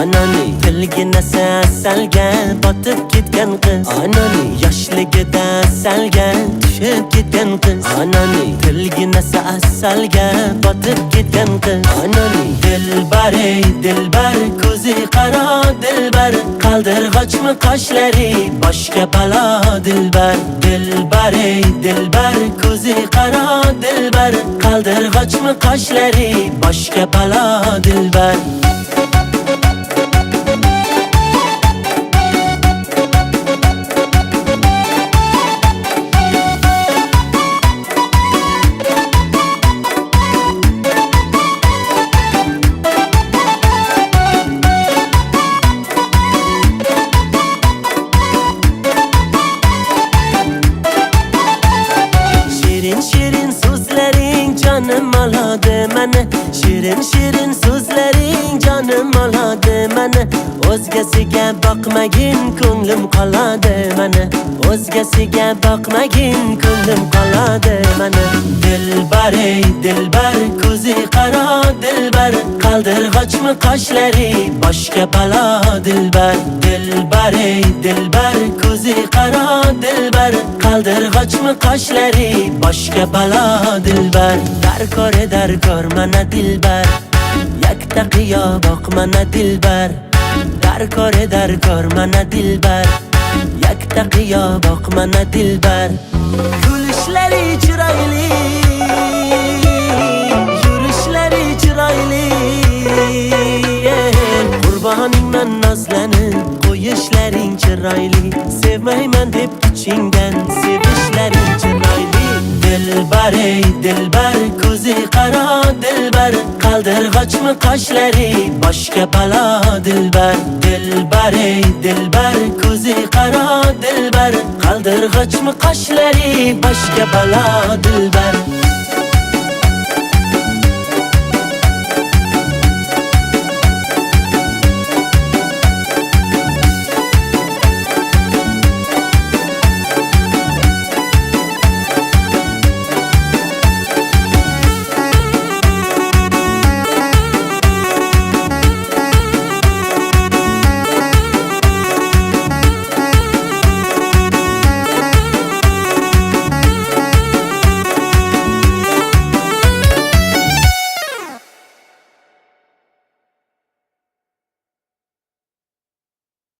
Anani tilgina salga botib ketgan qiz. Anani yoshligida salga tushib ketgan qiz. Anani tilgina salga botib ketgan qiz. Anani dilbar ey dilbar ko'zi qaro dilbar qaldirg'ochmi qoshlari boshga balo dilbar. Dilbar ey dilbar ko'zi qaro dilbar qaldirg'ochmi qoshlari boshga balo dilbar. Shirin so'zlaring jonim oladi meni. Shirin so'zlaring jonim oladi meni. O'zgasiga boqmagin ko'nglim qoladi meni. O'zgasiga boqmagin ko'nglim qoladi meni. Dilbar ey dilbar ko'zi qaro dilbar qaldirg'ochmi qoshlari boshga balo dilbar. Dilbar ey dilbar ko'zi qaro dilbar qaldirg'ochmi qoshlari boshga balo dilbar. Darkor mana dilbar yakta qiyo boq mana dilbar. Darkor mana dilbar yakta qiyo boq mana dilbar. Kulishlari chiroyli yurishlari chiroyli qurboningman nozlanib qo'yishlaring chiroyli. Sevmayman deb ichingdan sevishlaring chiroyli. Dilbar ey dilbar ko'zi qaro dilbar qaldirg'ochmi qoshlari boshga balo dilbar. Dilbar ey dilbar ko'zi qaro dilbar qaldirg'ochmi qoshlari boshga balo dilbar.